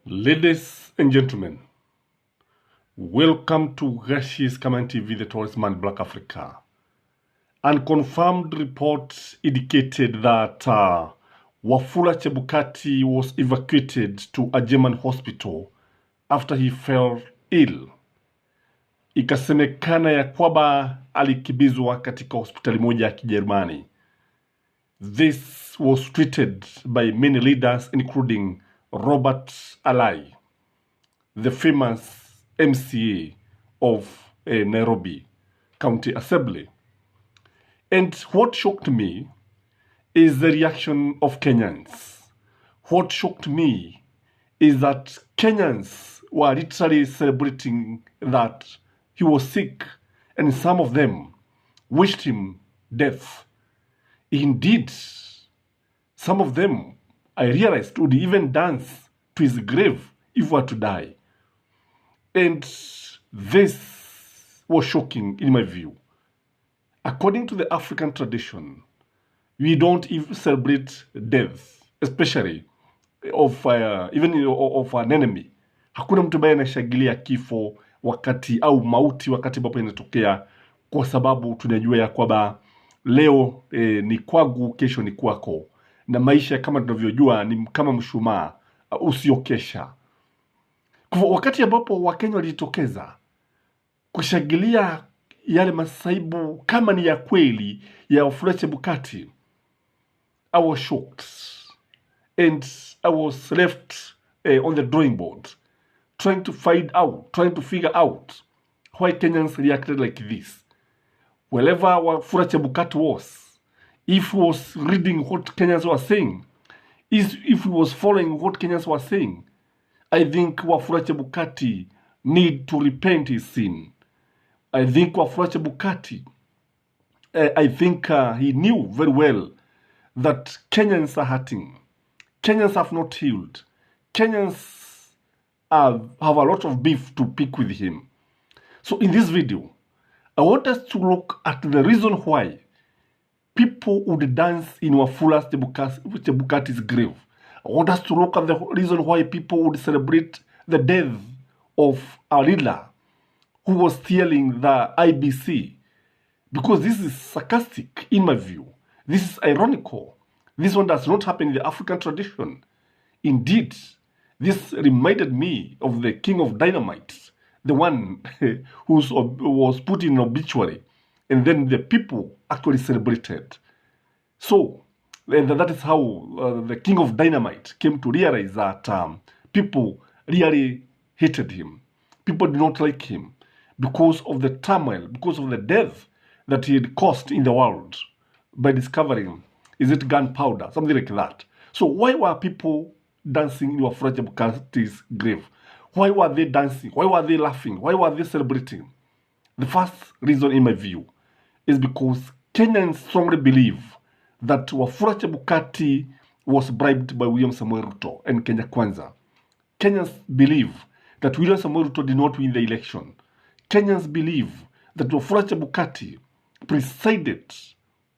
Ladies and gentlemen, welcome to Skyman TV, the tourist man Black Africa. Unconfirmed reports indicated that Wafula Chebukati was evacuated to a German hospital after he fell ill. Ikasemekana ya kwamba alikibizwa katika hospitali moja ya Kijerumani. This was tweeted by many leaders including Robert Alai, the famous MCA of Nairobi County Assembly. And what shocked me is the reaction of Kenyans. What shocked me is that Kenyans were literally celebrating that he was sick, and some of them wished him death. Indeed, some of them, I realized, would even dance to his grave if he were to die. And this was shocking in my view. According to the African tradition, we don't even celebrate death, especially of of an enemy. Hakuna mtu ambaye anashangilia kifo wakati au mauti wakati ambapo inatokea, kwa sababu tunajua ya kwamba leo ni kwangu, kesho ni kwako, na maisha kama tunavyojua ni kama mshumaa usiokesha. Kwa wakati ambapo Wakenya walijitokeza kushangilia yale masaibu kama ni ya kweli ya Wafula Chebukati, I was shocked and I was left on the drawing board trying to figure out why Kenyans reacted like this. Wherever Wafula Chebukati was, if he was reading what Kenyans were saying, if he was following what Kenyans were saying, I think Wafula Chebukati need to repent his sin. I think Wafula Chebukati, he knew very well that Kenyans are hurting. Kenyans have not healed. Kenyans have a lot of beef to pick with him. So in this video, I want us to look at the reason why people would dance in Wafula Chebukati's grave. I want us to look at the reason why people would celebrate the death of a leader who was stealing the IEBC. Because this is sarcastic in my view. This is ironical. This one does not happen in the African tradition. Indeed, this reminded me of the king of dynamite, the one who was put in obituary, and then the people actually celebrated. So, that is how the king of dynamite came to realize that people really hated him. People did not like him because of the turmoil, because of the death that he had caused in the world by discovering, is it gunpowder, something like that. So why were people dancing in Wafula Chebukati's grave? Why were they dancing? Why were they laughing? Why were they celebrating? The first reason, in my view, is because Kenyans strongly believe that Wafula Chebukati was bribed by William Samoei Ruto and Kenya Kwanza. Kenyans believe that William Samoei Ruto did not win the election. Kenyans believe that Wafula Chebukati presided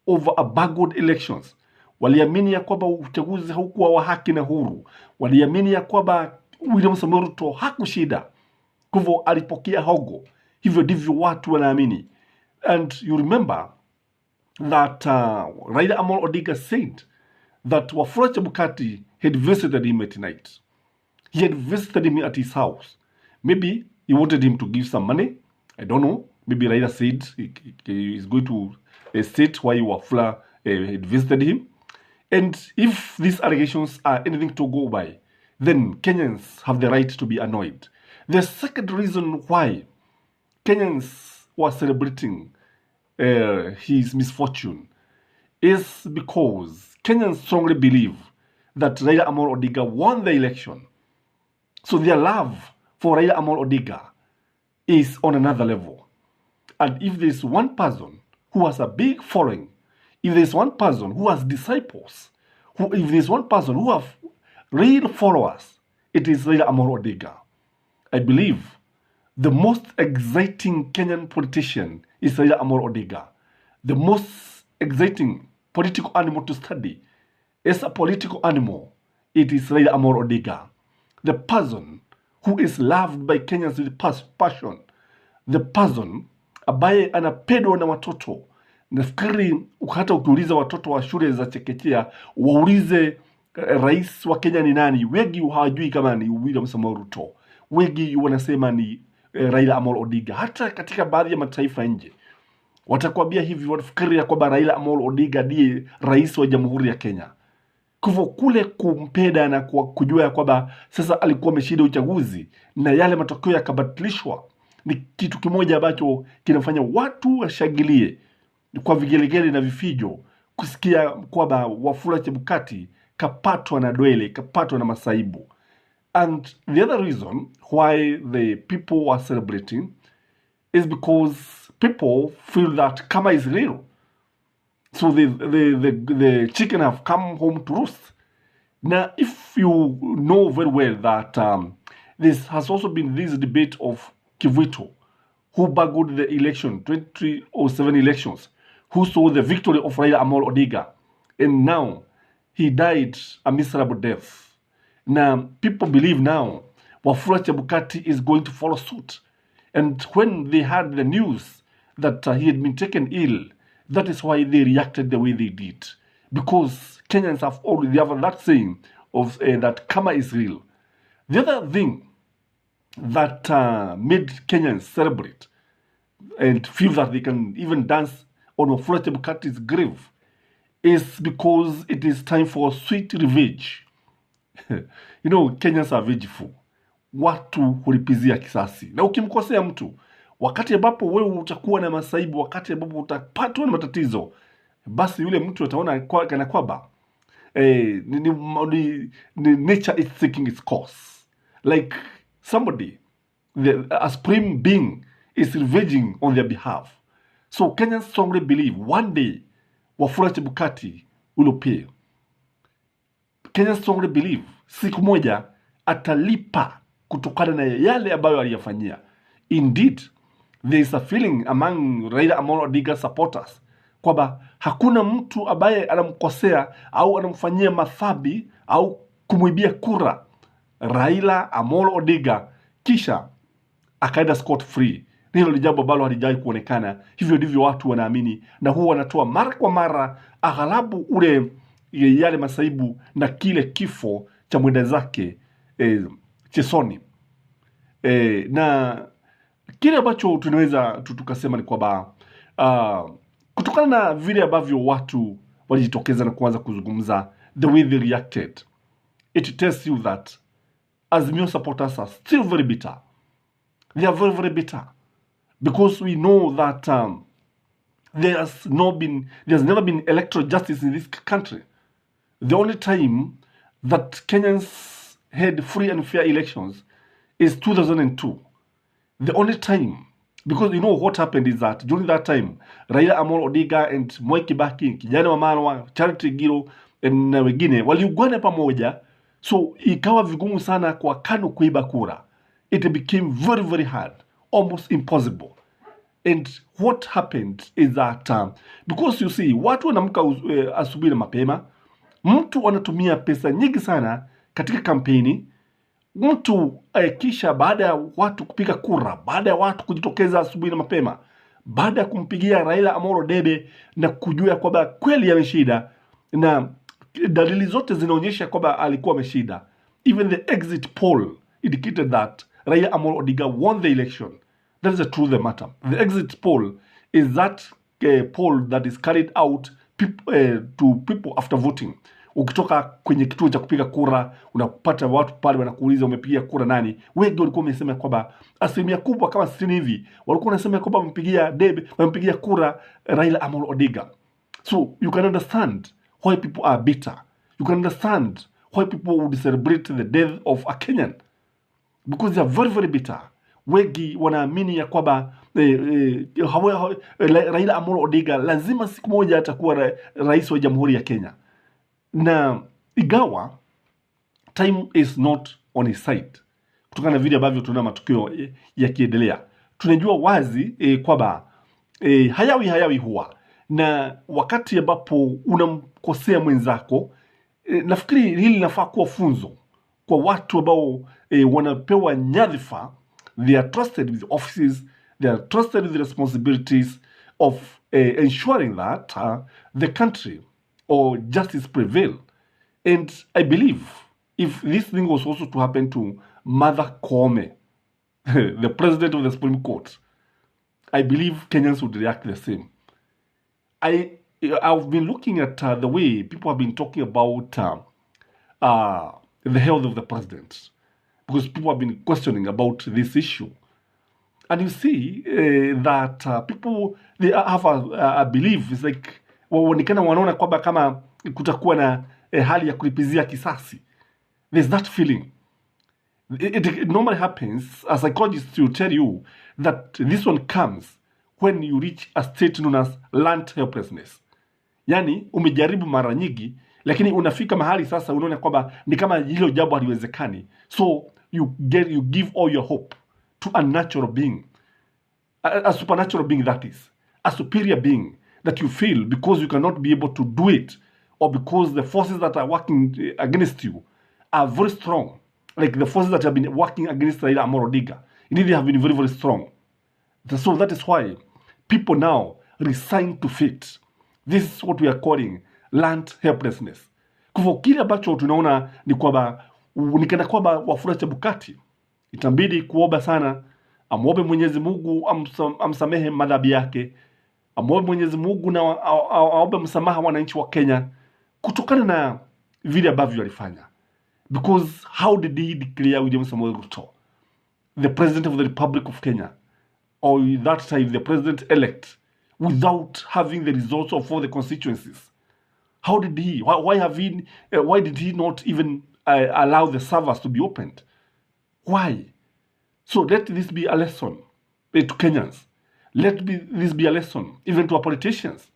over a buggered elections. Waliamini ya kwamba uchaguzi haukuwa wa haki na huru. Waliamini ya kwamba William Samoei Ruto hakushinda. Kwa hivyo alipokea hogo. Hivyo ndivyo watu wanaamini. And you remember that Raila Amolo Odinga said that Wafula Chebukati had visited him at night. He had visited him at his house. Maybe he wanted him to give some money. I don't know. Maybe Raila said he is going to state why Wafula had visited him. And if these allegations are anything to go by, then Kenyans have the right to be annoyed. The second reason why Kenyans were celebrating his misfortune is because Kenyans strongly believe that Raila Amolo Odinga won the election. So their love for Raila Amolo Odinga is on another level. And if there's one person who has a big following, if there's one person who has disciples, if there's one person who have real followers, it is Raila Amolo Odinga. I believe the most exciting Kenyan politician is Raila Amolo Odinga. The most exciting political animal to study is a political animal. It is Raila Amolo Odinga. the person who is loved by Kenyans with passion, the person ambaye anapendwa na watoto. Nafikiri hata ukiuliza watoto wa shule za chekechea waulize rais wa Kenya ni nani, wengi hawajui kama ni William Samoei Ruto, wengi wanasema ni Raila Amolo Odinga. Hata katika baadhi ya mataifa nje watakwambia hivi, wanafikiria kwamba Raila Amolo Odinga ndiye rais wa Jamhuri ya Kenya. Kwa hivyo kule kumpenda na kujua ya kwamba sasa alikuwa ameshinda uchaguzi na yale matokeo yakabatilishwa ni kitu kimoja ambacho kinafanya watu washangilie kwa vigelegele na vifijo kusikia kwamba Wafula Chebukati kapatwa na dwele, kapatwa na masaibu. And the other reason why the people are celebrating is because people feel that karma is real. So the chicken have come home to roost. Now, if you know very well that this has also been this debate of Kivito, who baggled the election, 2007 elections, who saw the victory of Raila Amolo Odinga, and now he died a miserable death. Now, people believe now Wafula Chebukati is going to follow suit. And when they heard the news that he had been taken ill, that is why they reacted the way they did. Because Kenyans have already have that saying of that karma is real. The other thing that made Kenyans celebrate and feel that they can even dance on Wafula Chebukati's grave is because it is time for sweet revenge. You know, Kenyans are vengeful. Watu hulipizia kisasi. Na ukimkosea mtu, wakati ambapo wewe utakuwa na masaibu, wakati ambapo utapatwa na matatizo, basi yule mtu ataona kana kwamba nature is taking its course. Like somebody, a supreme being is revenging on their behalf. So Kenyans strongly believe one day Wafula Chebukati will pay. Kenyans strongly believe siku moja atalipa kutokana na yale ambayo aliyafanyia. Indeed, there is a feeling among Raila Amolo Odinga supporters kwamba hakuna mtu ambaye anamkosea au anamfanyia madhambi au kumwibia kura Raila Amolo Odinga kisha akaenda scot free. Hilo ni jambo ambalo halijawahi kuonekana. Hivyo ndivyo watu wanaamini, na huwa wanatoa mara kwa mara aghalabu ule yale masaibu na kile kifo cha mwenda zake Chesoni. Na kile ambacho tunaweza tukasema ni kwamba kutokana na vile ambavyo watu walijitokeza na kuanza kuzungumza, the way they reacted, it tells you that Azimio supporters are still very bitter. They are very, very bitter. Because we know that there's never been electoral justice in this country. The only time that Kenyans had free and fair elections is 2002. The only time, because you know what happened is that during that time, Raila Amolo Odinga and Mwai Kibaki, Kijana Wamalwa, Charity Giro, na wengine waliungana pamoja, so ikawa vigumu sana kwa KANU kuiba kura. It became very, very hard, almost impossible. And what happened is that because you see, watu wanamka asubuhi na mapema, mtu anatumia pesa nyingi sana katika kampeni, mtu kisha baada ya watu kupiga kura, baada ya watu kujitokeza asubuhi na mapema, baada ya kumpigia Raila Amolo debe na kujua kwamba kweli ameshinda na dalili zote zinaonyesha kwamba alikuwa ameshinda. Even the exit poll indicated that Raila Amolo Odinga won the election. That is the truth of the matter. The exit poll is that poll that is carried out to people after voting. Ukitoka kwenye kituo cha kupiga kura, unapata watu pale wanakuuliza umepigia kura nani. Wengi walikuwa wamesema kwamba asilimia kubwa kama 60 hivi walikuwa wanasema kwamba wamempigia kura Raila Amolo Odinga. So you can understand why people are bitter. You can understand why people would celebrate the death of a Kenyan, because they are very, very bitter. Wengi wanaamini ya kwamba Raila Amolo Odinga lazima siku moja atakuwa rais wa Jamhuri ya Kenya. Na igawa time is not on his side, kutokana na vile ambavyo tunaona matukio yakiendelea, tunajua wazi kwamba hayawi huwa, na wakati ambapo unamkosea mwenzako, nafikiri hili linafaa kuwa funzo kwa watu ambao wanapewa nyadhifa. They are trusted with offices, they are trusted with the responsibilities of ensuring that the country or justice prevail. And I believe if this thing was also to happen to Mother Koome, the president of the Supreme Court, I believe Kenyans would react the same. I've been looking at the way people have been talking about the health of the president, because people have been questioning about this issue. And you see that people, they have a belief, it's like waonekana wanaona kwamba kama kutakuwa na hali ya kulipizia kisasi. There's that feeling. It normally happens, a psychologist will tell you that this one comes when you reach a state known as learned helplessness. Yani umejaribu mara nyingi, lakini unafika mahali sasa unaona kwamba ni kama hilo jambo haliwezekani. So you give all your hope to a natural being, a supernatural being, that is a superior being that you feel, because you cannot be able to do it, or because the forces that are working against you are very strong, like the forces that have been working against Raila Amolo Odinga. Indeed, they have been very, very strong. So that is why people now resign to fate. This is what we are calling learned helplessness. Kwa kile ambacho tunaona ni kwamba nikana kwamba Wafula Chebukati itambidi kuomba sana, amwombe Mwenyezi Mungu amsamehe madhambi yake, amwombe Mwenyezi Mungu na aombe msamaha wananchi wa Kenya kutokana na vile ambavyo alifanya. Because how did he declare William Samoei Ruto the president of the Republic of Kenya, or that time the president-elect, without having the results of all the constituencies? How did he? Why did he not even allow the servers to be opened? Why? So let this be a lesson to Kenyans. This be a lesson even to our politicians.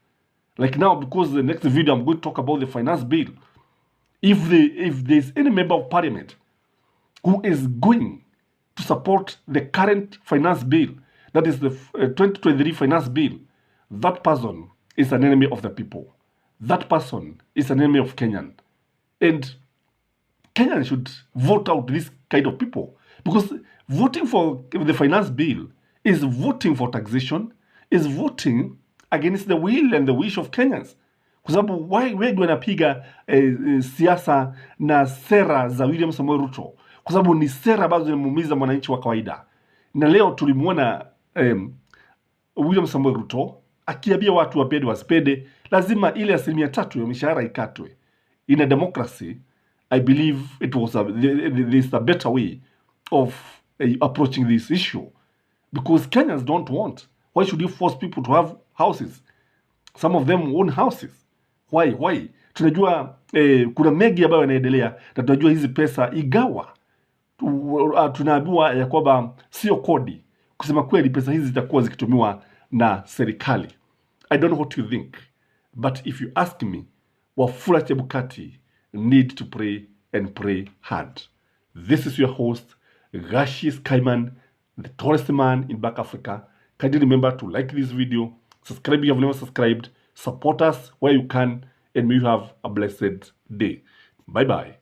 Like now, because the next video I'm going to talk about the finance bill. If there's any member of parliament who is going to support the current finance bill, that is the 2023 finance bill, that person is an enemy of the people. That person is an enemy of Kenyan. And Kenyans should vote out this kind of people, because voting for the finance bill is voting for taxation, is voting against the will and the wish of Kenyans. Kwa sababu wengi wanapiga siasa na sera za William Samoei Ruto, kwa sababu ni sera ambazo zinamuumiza mwananchi wa kawaida. Na leo tulimuona William Samoei Ruto akiambia watu wapende wasipende, lazima ile 3% ya mishahara ikatwe. In a democracy, I believe it was there's a better way of approaching this issue, because Kenyans don't want. Why should you force people to have houses? Some of them own houses. Why? Tunajua kuna mengi ambayo yanaendelea, na tunajua hizi pesa igawa. Tunaambiwa ya kwamba sio kodi. Kusema kweli pesa hizi zitakuwa zikitumiwa na serikali. I don't know what you think, but if you ask me, Wafula Chebukati need to pray and pray hard. This is your host, Gachie Skyman, the tallest man in Black Africa. Kindly remember to like this video, subscribe if you have never subscribed, support us where you can, and may you have a blessed day. Bye-bye.